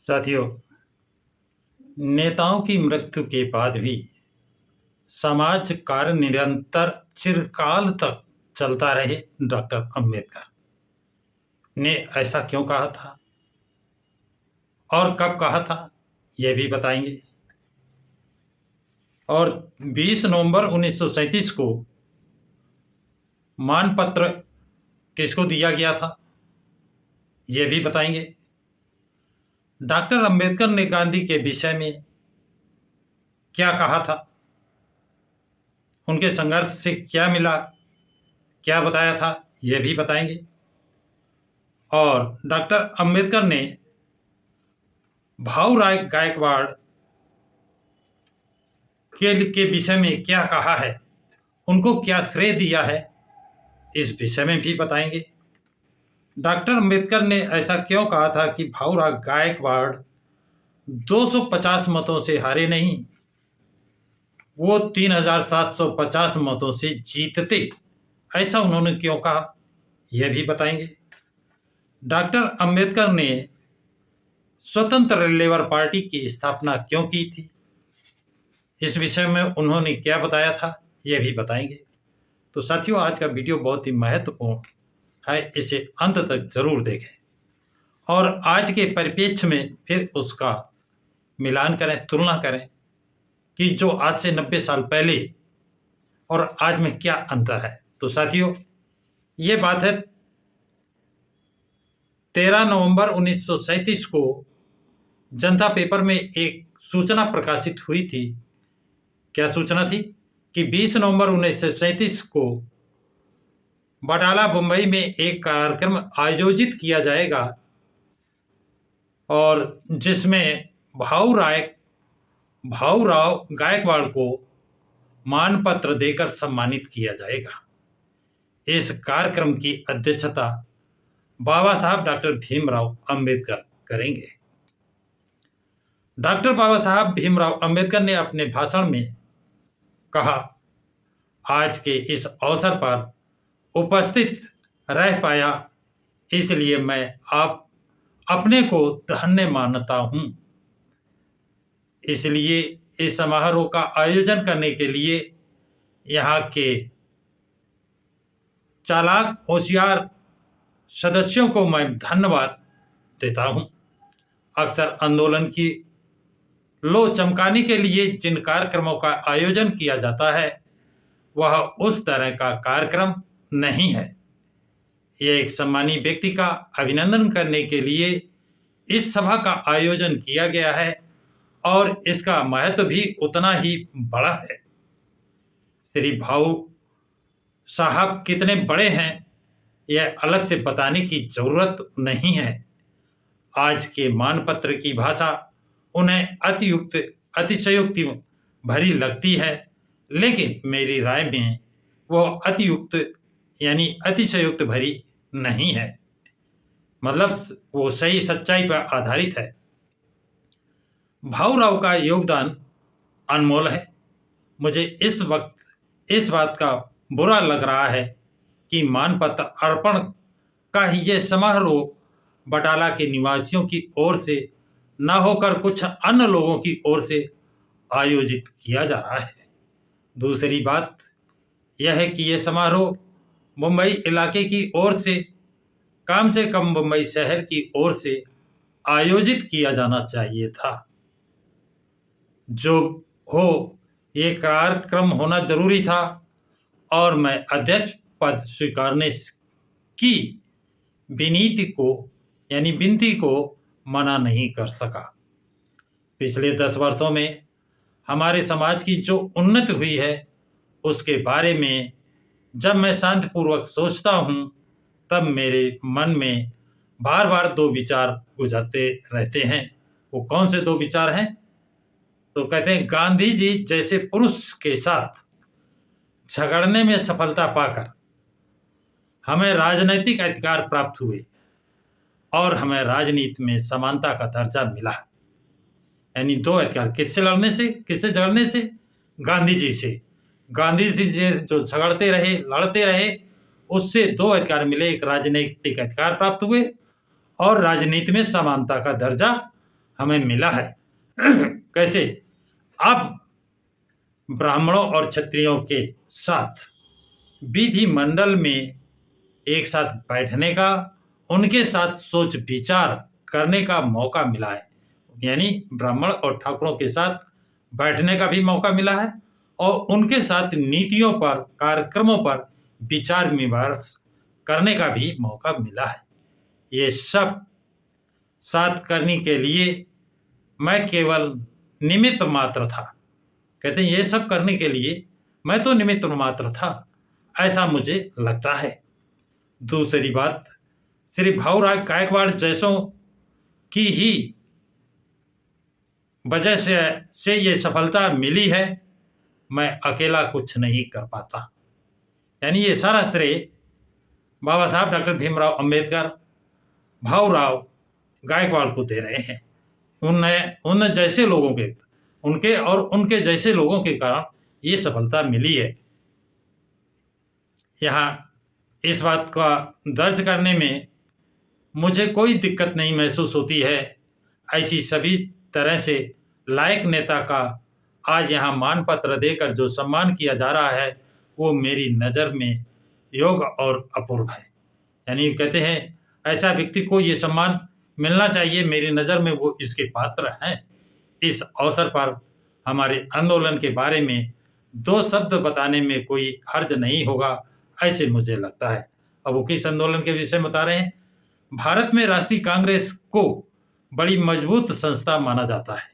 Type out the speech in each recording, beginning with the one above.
साथियों, नेताओं की मृत्यु के बाद भी समाज कार्य निरंतर चिरकाल तक चलता रहे। डॉक्टर अंबेडकर ने ऐसा क्यों कहा था और कब कहा था, यह भी बताएंगे। और 20 नवंबर 1937 को मानपत्र किसको दिया गया था, यह भी बताएंगे। डॉक्टर अंबेडकर ने गांधी के विषय में क्या कहा था, उनके संघर्ष से क्या मिला, क्या बताया था, यह भी बताएंगे। और डॉक्टर अंबेडकर ने भाऊराव गायकवाड़ के विषय में क्या कहा है, उनको क्या श्रेय दिया है, इस विषय में भी बताएंगे। डॉक्टर अंबेडकर ने ऐसा क्यों कहा था कि भाऊराव गायकवाड़ 250 मतों से हारे नहीं, वो 3750 मतों से जीतते, ऐसा उन्होंने क्यों कहा, यह भी बताएंगे। डॉक्टर अंबेडकर ने स्वतंत्र लेबर पार्टी की स्थापना क्यों की थी, इस विषय में उन्होंने क्या बताया था, यह भी बताएंगे। तो साथियों, आज का वीडियो बहुत ही महत्वपूर्ण है, इसे अंत तक जरूर देखें और आज के परिप्रेक्ष्य में फिर उसका मिलान करें, तुलना करें कि जो आज से 90 साल पहले और आज में क्या अंतर है। तो साथियों, ये बात है 13 नवंबर 1937 को जनता पेपर में एक सूचना प्रकाशित हुई थी। क्या सूचना थी कि 20 नवंबर 1937 को बटाला मुंबई में एक कार्यक्रम आयोजित किया जाएगा और जिसमें भाऊराव गायकवाड़ को मानपत्र देकर सम्मानित किया जाएगा। इस कार्यक्रम की अध्यक्षता बाबा साहब डॉक्टर भीमराव अंबेडकर करेंगे। डॉक्टर बाबा साहब भीमराव अंबेडकर ने अपने भाषण में कहा, आज के इस अवसर पर उपस्थित रह पाया, इसलिए मैं आप अपने को धन्य मानता हूं। इसलिए इस समारोह का आयोजन करने के लिए यहाँ के चालाक होशियार सदस्यों को मैं धन्यवाद देता हूं। अक्सर आंदोलन की लो चमकाने के लिए जिन कार्यक्रमों का आयोजन किया जाता है वह उस तरह का कार्यक्रम नहीं है। यह एक सम्मानी व्यक्ति का अभिनंदन करने के लिए इस सभा का आयोजन किया गया है और इसका महत्व भी उतना ही बड़ा है। श्री भाऊ साहब कितने बड़े हैं यह अलग से बताने की जरूरत नहीं है। आज के मानपत्र की भाषा उन्हें अतिशयोक्ति भरी लगती है, लेकिन मेरी राय में वो अतिशयोक्त भरी नहीं है, मतलब वो सही सच्चाई पर आधारित है। भाऊराव का योगदान अनमोल है। मुझे इस वक्त इस बात का बुरा लग रहा है कि मानपत्र अर्पण का ही यह समारोह बटाला के निवासियों की ओर से न होकर कुछ अन्य लोगों की ओर से आयोजित किया जा रहा है। दूसरी बात यह है कि यह समारोह मुंबई इलाके की ओर से कम मुंबई शहर की ओर से आयोजित किया जाना चाहिए था। जो हो, ये कार्यक्रम होना जरूरी था और मैं अध्यक्ष पद स्वीकारने की विनती को मना नहीं कर सका। पिछले 10 वर्षों में हमारे समाज की जो उन्नति हुई है उसके बारे में जब मैं शांतिपूर्वक सोचता हूँ तब मेरे मन में बार बार 2 विचार गुजरते रहते हैं। वो कौन से 2 विचार हैं? तो कहते हैं, गांधी जी जैसे पुरुष के साथ झगड़ने में सफलता पाकर हमें राजनीतिक अधिकार प्राप्त हुए और हमें राजनीति में समानता का दर्जा मिला। यानी 2 अधिकार किससे झगड़ने से? गांधी जी से। गांधी जी जो लड़ते रहे उससे 2 अधिकार मिले। एक राजनीतिक अधिकार प्राप्त हुए और राजनीति में समानता का दर्जा हमें मिला है। कैसे? अब ब्राह्मणों और क्षत्रियों के साथ विधि मंडल में एक साथ बैठने का, उनके साथ सोच विचार करने का मौका मिला है। यानी ब्राह्मण और ठाकुरों के साथ बैठने का भी मौका मिला है और उनके साथ नीतियों पर, कार्यक्रमों पर विचार विमर्श करने का भी मौका मिला है। ये सब साथ करने के लिए मैं केवल निमित्त मात्र था। कहते हैं ये सब करने के लिए मैं तो निमित्त मात्र था, ऐसा मुझे लगता है। दूसरी बात, श्री भाऊराव गायकवाड़ जैसों की ही वजह से ये सफलता मिली है। मैं अकेला कुछ नहीं कर पाता। यानी ये सारा श्रेय बाबा साहब डॉक्टर भीमराव अंबेडकर भाऊराव गायकवाड़ को दे रहे हैं। उन जैसे लोगों के, उनके और उनके जैसे लोगों के कारण ये सफलता मिली है। यहाँ इस बात का दर्ज करने में मुझे कोई दिक्कत नहीं महसूस होती है। ऐसी सभी तरह से लायक नेता का आज यहाँ मान पत्र देकर जो सम्मान किया जा रहा है वो मेरी नज़र में योग्य और अपूर्व है। यानी कहते हैं ऐसा व्यक्ति को ये सम्मान मिलना चाहिए, मेरी नज़र में वो इसके पात्र हैं। इस अवसर पर हमारे आंदोलन के बारे में दो शब्द बताने में कोई हर्ज नहीं होगा, ऐसे मुझे लगता है। अब वो किस आंदोलन के विषय में बता रहे हैं? भारत में राष्ट्रीय कांग्रेस को बड़ी मजबूत संस्था माना जाता है।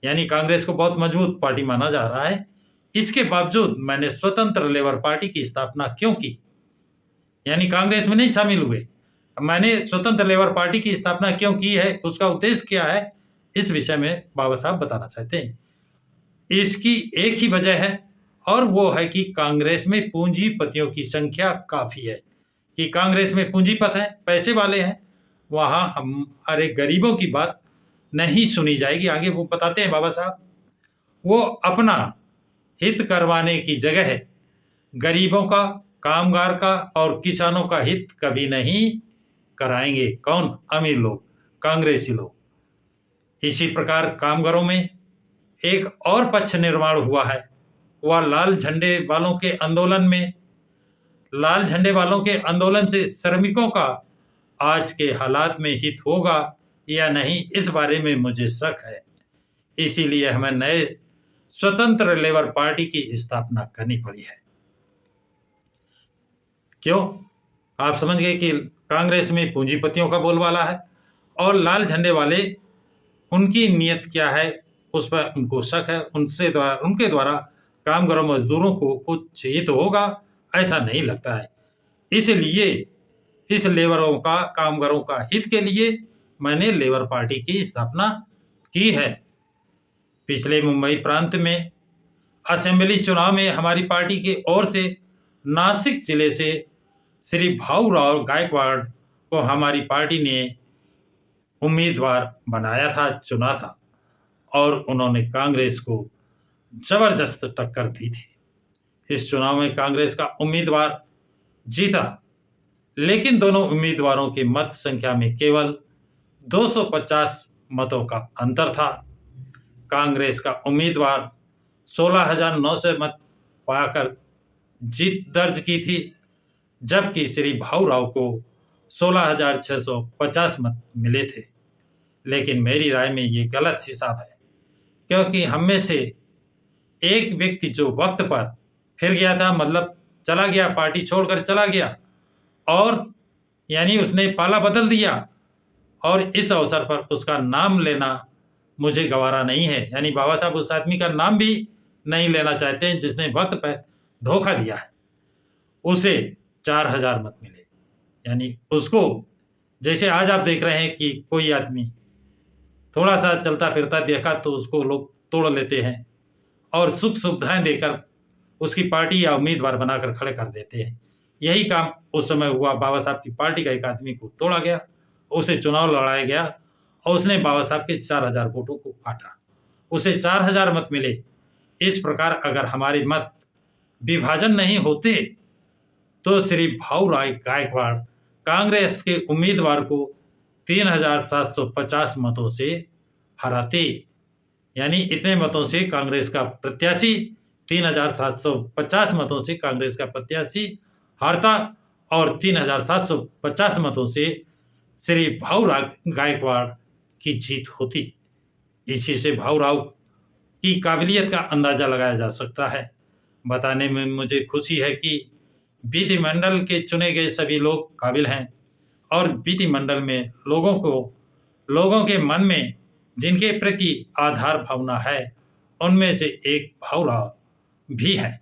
यानी कांग्रेस को बहुत मजबूत पार्टी माना जा रहा है। इसके बावजूद मैंने स्वतंत्र लेबर पार्टी की स्थापना क्यों की? यानी कांग्रेस में नहीं शामिल हुए, मैंने स्वतंत्र लेबर पार्टी की स्थापना क्यों की है, उसका उद्देश्य क्या है, इस विषय में बाबा साहब बताना चाहते हैं। इसकी एक ही वजह है और वो है कि कांग्रेस में पूंजीपतियों की संख्या काफी है। कि कांग्रेस में पूंजीपति हैं, पैसे वाले हैं, वहां हमारे गरीबों की बात नहीं सुनी जाएगी। आगे वो बताते हैं बाबा साहब, वो अपना हित करवाने की जगह गरीबों का, कामगार का और किसानों का हित कभी नहीं कराएंगे। कौन? अमीर लोग, कांग्रेसी लोग। इसी प्रकार कामगारों में एक और पक्ष निर्माण हुआ है। वह लाल झंडे वालों के आंदोलन से श्रमिकों का आज के हालात में हित होगा या नहीं, इस बारे में मुझे शक है। इसीलिए हमें नए स्वतंत्र लेबर पार्टी की स्थापना करनी पड़ी है। क्यों? आप समझ गए कि कांग्रेस में पूंजीपतियों का बोलबाला है और लाल झंडे वाले, उनकी नीयत क्या है उस पर उनको शक है। उनके द्वारा कामगारों मजदूरों को कुछ हित होगा ऐसा नहीं लगता है। इसलिए इस लेबरों का, कामगारों का हित के लिए मैंने लेबर पार्टी की स्थापना की है। पिछले मुंबई प्रांत में असेंबली चुनाव में हमारी पार्टी की ओर से नासिक जिले से श्री भाऊराव गायकवाड़ को हमारी पार्टी ने उम्मीदवार बनाया था, चुना था और उन्होंने कांग्रेस को जबरदस्त टक्कर दी थी। इस चुनाव में कांग्रेस का उम्मीदवार जीता, लेकिन दोनों उम्मीदवारों की मत संख्या में केवल 250 मतों का अंतर था। कांग्रेस का उम्मीदवार 16,900 मत पाकर जीत दर्ज की थी, जबकि श्री भाऊराव को 16,650 मत मिले थे। लेकिन मेरी राय में ये गलत हिसाब है, क्योंकि हम में से एक व्यक्ति जो वक्त पर फिर गया था, मतलब चला गया, पार्टी छोड़कर चला गया और यानी उसने पाला बदल दिया, और इस अवसर पर उसका नाम लेना मुझे गवारा नहीं है। यानी बाबा साहब उस आदमी का नाम भी नहीं लेना चाहते हैं जिसने वक्त पर धोखा दिया है। उसे 4,000 मत मिले। यानी उसको, जैसे आज आप देख रहे हैं कि कोई आदमी थोड़ा सा चलता फिरता देखा तो उसको लोग तोड़ लेते हैं और सुख सुविधाएं देकर उसकी पार्टी या उम्मीदवार बनाकर खड़े कर देते हैं। यही काम उस समय हुआ। बाबा साहब की पार्टी का एक आदमी को तोड़ा गया, उसे चुनाव लड़ाया गया और उसने बाबा साहब के 4,000 वोटों को काटा, उसे 4,000 मत मिले। इस प्रकार अगर हमारे मत विभाजन नहीं होते तो श्री भाऊराव गायकवाड़ कांग्रेस के उम्मीदवार को 3,750 मतों से हराते, यानी इतने मतों से कांग्रेस का प्रत्याशी 3,750 मतों से कांग्रेस का प्रत्याशी हारता और 3,750 मतों से श्री भाऊराव गायकवाड़ की जीत होती। इसी से भाऊराव की काबिलियत का अंदाजा लगाया जा सकता है। बताने में मुझे खुशी है कि विधिमंडल के चुने गए सभी लोग काबिल हैं और विधिमंडल में लोगों के मन में जिनके प्रति आधार भावना है उनमें से एक भाऊराव भी है।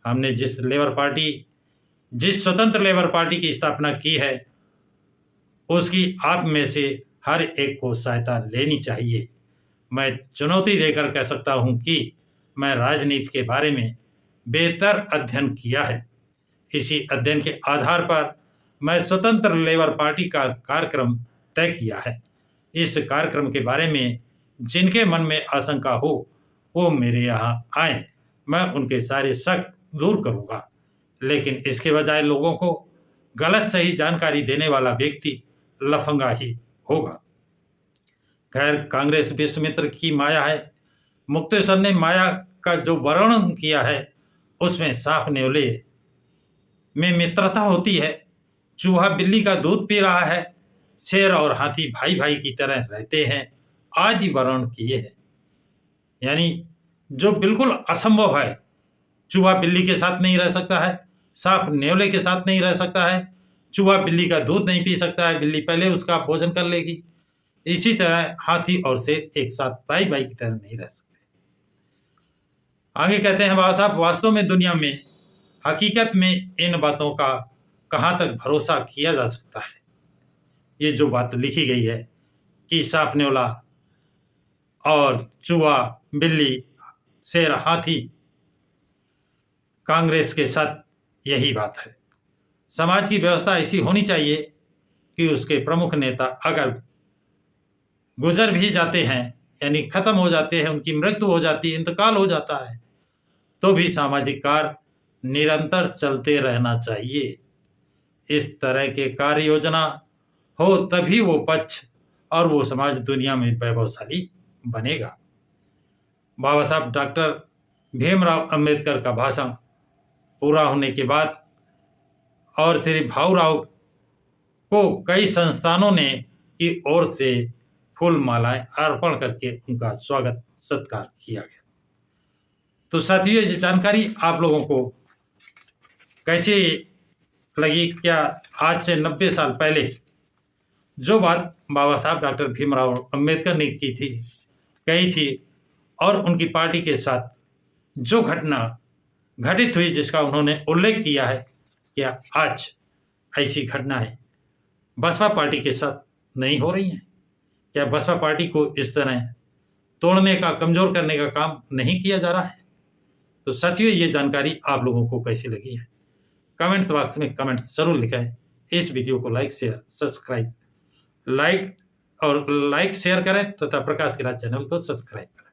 हमने जिस स्वतंत्र लेबर पार्टी की स्थापना की है उसकी आप में से हर एक को सहायता लेनी चाहिए। मैं चुनौती देकर कह सकता हूं कि मैं राजनीति के बारे में बेहतर अध्ययन किया है। इसी अध्ययन के आधार पर मैं स्वतंत्र लेबर पार्टी का कार्यक्रम तय किया है। इस कार्यक्रम के बारे में जिनके मन में आशंका हो वो मेरे यहाँ आए, मैं उनके सारे शक दूर करूंगा। लेकिन इसके बजाय लोगों को गलत सही जानकारी देने वाला व्यक्ति लफंगा ही होगा। खैर, कांग्रेस विश्वामित्र की माया है। मुक्तेश्वर ने माया का जो वर्णन किया है उसमें साफ न्योले में मित्रता होती है। चूहा बिल्ली का दूध पी रहा है, शेर और हाथी भाई भाई की तरह रहते हैं आदि वर्णन किए हैं। यानी जो बिल्कुल असंभव है, चूहा बिल्ली के साथ नहीं रह सकता है, सांप न्योले के साथ नहीं रह सकता है, चूहा बिल्ली का दूध नहीं पी सकता है, बिल्ली पहले उसका भोजन कर लेगी। इसी तरह हाथी और शेर एक साथ भाई भाई की तरह नहीं रह सकते। आगे कहते हैं बाबा साहब, वास्तव में दुनिया में हकीकत में इन बातों का कहाँ तक भरोसा किया जा सकता है। ये जो बात लिखी गई है कि सांप न्योला और चूहा बिल्ली शेर हाथी कांग्रेस के साथ यही बात है। समाज की व्यवस्था ऐसी होनी चाहिए कि उसके प्रमुख नेता अगर गुजर भी जाते हैं, यानी खत्म हो जाते हैं, उनकी मृत्यु हो जाती है, इंतकाल हो जाता है, तो भी सामाजिक कार्य निरंतर चलते रहना चाहिए। इस तरह के कार्य योजना हो तभी वो पक्ष और वो समाज दुनिया में वैभवशाली बनेगा। बाबा साहब डॉक्टर भीमराव अंबेडकर का भाषण पूरा होने के बाद और श्री भाऊराव को कई संस्थानों ने की ओर से फूल मालाएं अर्पण करके उनका स्वागत सत्कार किया गया। तो साथियों, ये जानकारी आप लोगों को कैसे लगी? क्या आज से 90 साल पहले जो बात बाबा साहब डॉक्टर भीमराव अंबेडकर ने कही थी और उनकी पार्टी के साथ जो घटना घटित हुई जिसका उन्होंने उल्लेख किया है, क्या आज ऐसी घटनाएं बसपा पार्टी के साथ नहीं हो रही हैं? क्या बसपा पार्टी को इस तरह तोड़ने का, कमजोर करने का काम नहीं किया जा रहा है? तो साथियों, ये जानकारी आप लोगों को कैसी लगी है कमेंट बॉक्स में कमेंट जरूर लिखें। इस वीडियो को like share subscribe like share करें तथा प्रकाश गिरा चैनल को सब्सक्राइब करें।